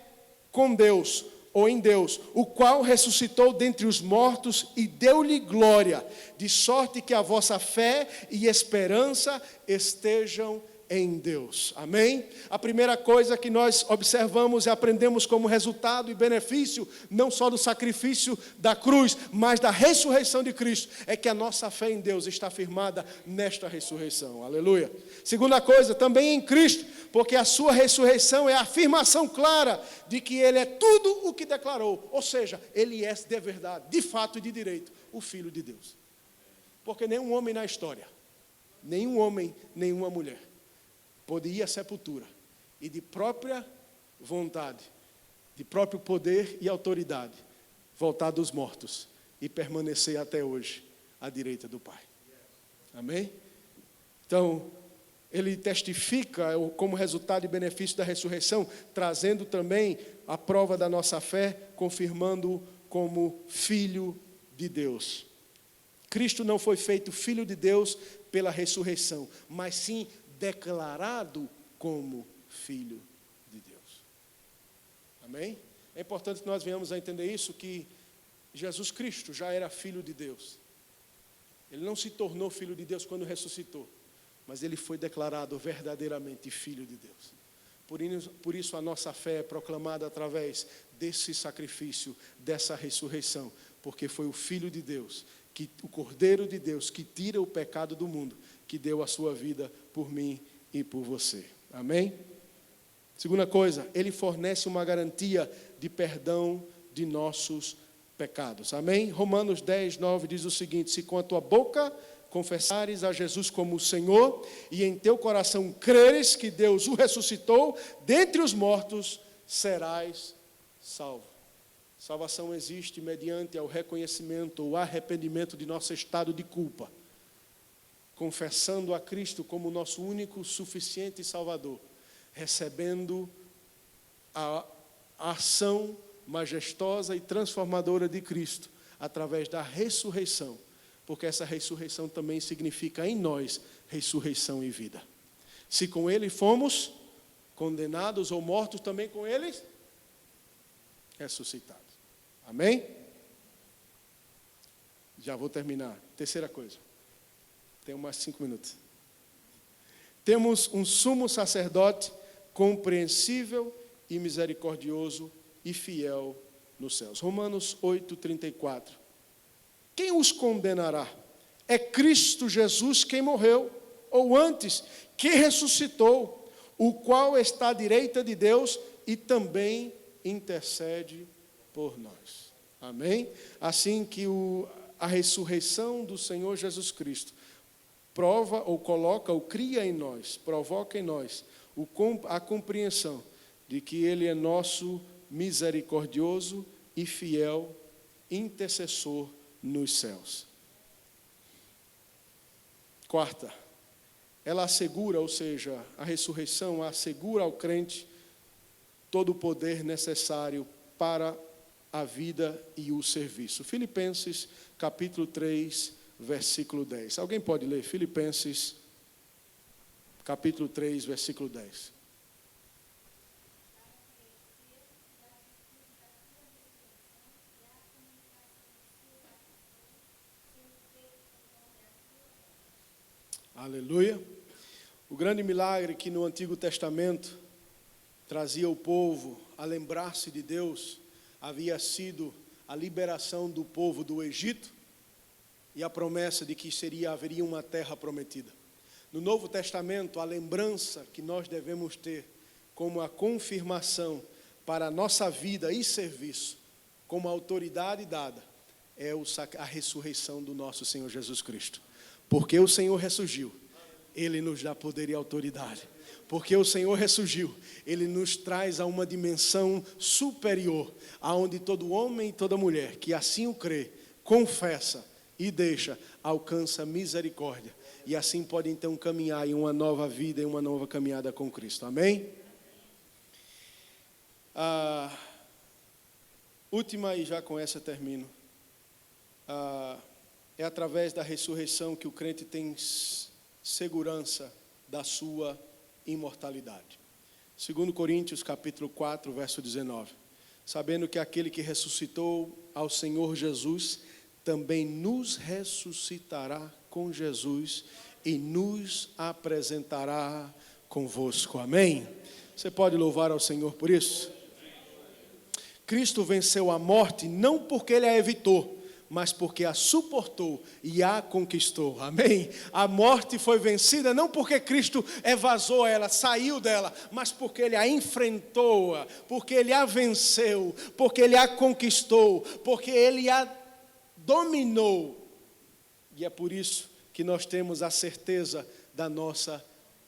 com Deus, ou em Deus, o qual ressuscitou dentre os mortos e deu-lhe glória, de sorte que a vossa fé e esperança estejam em Deus. Amém? A primeira coisa que nós observamos e aprendemos como resultado e benefício, não só do sacrifício da cruz, mas da ressurreição de Cristo, é que a nossa fé em Deus está firmada nesta ressurreição. Aleluia. Segunda coisa, também em Cristo, porque a sua ressurreição é a afirmação clara de que Ele é tudo o que declarou, ou seja, Ele é de verdade, de fato e de direito, o Filho de Deus. Porque nenhum homem na história, nenhum homem, nenhuma mulher, podia ir à sepultura e de própria vontade, de próprio poder e autoridade, voltar dos mortos e permanecer até hoje à direita do Pai. Amém? Então, ele testifica como resultado e benefício da ressurreição, trazendo também a prova da nossa fé, confirmando como Filho de Deus. Cristo não foi feito Filho de Deus pela ressurreição, mas sim declarado como Filho de Deus. Amém? É importante que nós venhamos a entender isso, que Jesus Cristo já era Filho de Deus. Ele não se tornou Filho de Deus quando ressuscitou, mas ele foi declarado verdadeiramente Filho de Deus. Por isso a nossa fé é proclamada através desse sacrifício, dessa ressurreição, porque foi o Filho de Deus, o Cordeiro de Deus, que tira o pecado do mundo, que deu a sua vida por mim e por você. Amém? Segunda coisa, ele fornece uma garantia de perdão de nossos pecados. Amém? Romanos 10:9 diz o seguinte: se com a tua boca confessares a Jesus como o Senhor e em teu coração creres que Deus o ressuscitou dentre os mortos, serás salvo. Salvação existe mediante o reconhecimento, o arrependimento de nosso estado de culpa, confessando a Cristo como nosso único, suficiente Salvador, recebendo a ação majestosa e transformadora de Cristo através da ressurreição, porque essa ressurreição também significa em nós ressurreição e vida. Se com Ele fomos condenados ou mortos, também com Ele ressuscitados. Amém? Já vou terminar. Terceira coisa. Tenho mais 5 minutos. Temos um sumo sacerdote compreensível e misericordioso e fiel nos céus. Romanos 8:34. Quem os condenará? É Cristo Jesus quem morreu, ou antes, que ressuscitou, o qual está à direita de Deus e também intercede por nós. Amém? Assim que a ressurreição do Senhor Jesus Cristo prova ou coloca ou cria em nós, provoca em nós a compreensão de que Ele é nosso misericordioso e fiel intercessor nos céus. Quarta, ela assegura, ou seja, a ressurreição assegura ao crente todo o poder necessário para a vida e o serviço. Filipenses, capítulo 3, versículo 10. Alguém pode ler? Filipenses, capítulo 3, versículo 10. Aleluia. O grande milagre que no Antigo Testamento trazia o povo a lembrar-se de Deus havia sido a liberação do povo do Egito e a promessa de que haveria uma terra prometida. No Novo Testamento, a lembrança que nós devemos ter como a confirmação para a nossa vida e serviço, como a autoridade dada, é a ressurreição do nosso Senhor Jesus Cristo. Porque o Senhor ressurgiu, Ele nos dá poder e autoridade. Porque o Senhor ressurgiu, Ele nos traz a uma dimensão superior, aonde todo homem e toda mulher que assim o crê, confessa e deixa, alcança misericórdia. E assim pode então caminhar em uma nova vida, em uma nova caminhada com Cristo. Amém? A última, e já com essa termino. É através da ressurreição que o crente tem segurança da sua imortalidade. 2 Coríntios, capítulo 4, verso 19. Sabendo que aquele que ressuscitou ao Senhor Jesus, também nos ressuscitará com Jesus e nos apresentará convosco. Amém? Você pode louvar ao Senhor por isso? Cristo venceu a morte não porque Ele a evitou, mas porque a suportou e a conquistou. Amém? A morte foi vencida não porque Cristo evasou ela, saiu dela, mas porque Ele a enfrentou, porque Ele a venceu, porque Ele a conquistou, porque Ele a dominou. E é por isso que nós temos a certeza da nossa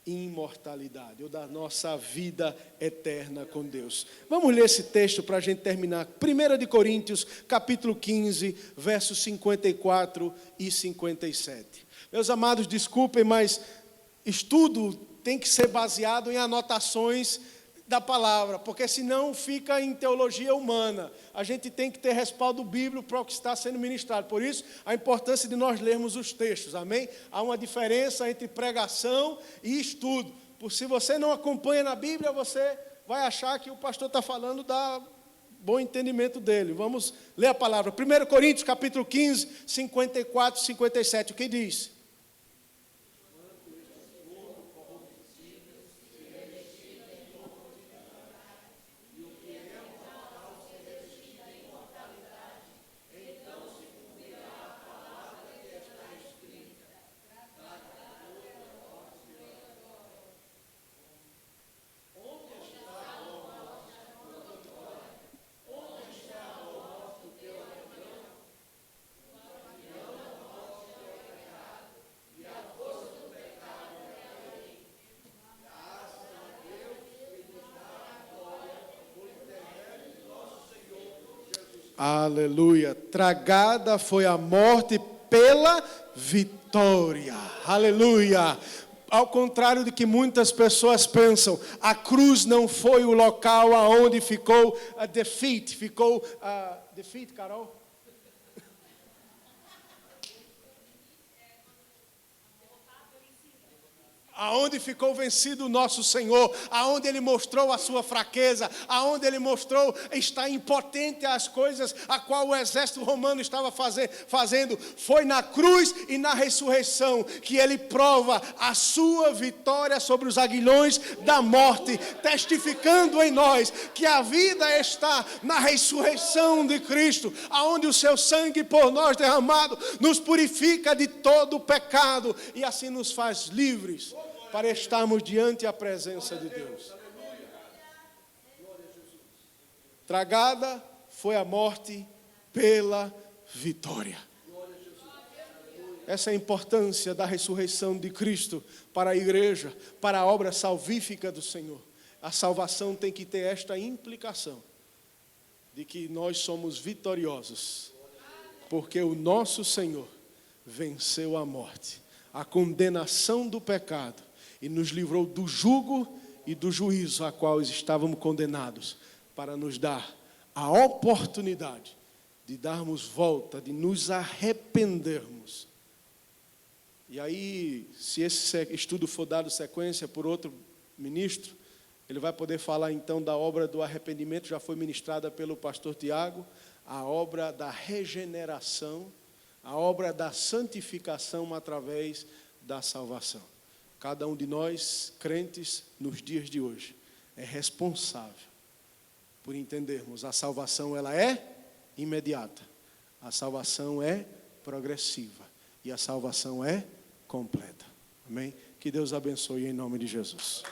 imortalidade, ou da nossa vida eterna com Deus. Vamos ler esse texto para a gente terminar. 1 Coríntios, capítulo 15, versos 54 e 57. Meus amados, desculpem, mas estudo tem que ser baseado em anotações da palavra, porque senão fica em teologia humana. A gente tem que ter respaldo bíblico para o que está sendo ministrado. Por isso, a importância de nós lermos os textos, amém? Há uma diferença entre pregação e estudo. Por se você não acompanha na Bíblia, você vai achar que o pastor está falando da bom entendimento dele. Vamos ler a palavra. 1 Coríntios, capítulo 15, 54 e 57. O que diz? Aleluia. Tragada foi a morte pela vitória. Aleluia. Ao contrário do que muitas pessoas pensam, a cruz não foi o local aonde ficou a defeat. Ficou a defeat, Carol? Aonde ficou vencido o nosso Senhor, aonde Ele mostrou a sua fraqueza, aonde Ele mostrou estar impotente às coisas a qual o exército romano estava fazendo, foi na cruz e na ressurreição que Ele prova a sua vitória sobre os aguilhões da morte, testificando em nós que a vida está na ressurreição de Cristo, aonde o seu sangue por nós derramado nos purifica de todo o pecado e assim nos faz livres para estarmos diante da presença de Deus. Tragada foi a morte pela vitória. Essa é a importância da ressurreição de Cristo para a igreja, para a obra salvífica do Senhor. A salvação tem que ter esta implicação de que nós somos vitoriosos, porque o nosso Senhor venceu a morte, a condenação do pecado, e nos livrou do jugo e do juízo a qual estávamos condenados, para nos dar a oportunidade de darmos volta, de nos arrependermos. E aí, se esse estudo for dado sequência por outro ministro, ele vai poder falar então da obra do arrependimento, já foi ministrada pelo pastor Tiago, a obra da regeneração, a obra da santificação através da salvação. Cada um de nós, crentes, nos dias de hoje, é responsável por entendermos a salvação, ela é imediata, a salvação é progressiva e a salvação é completa. Amém? Que Deus abençoe em nome de Jesus.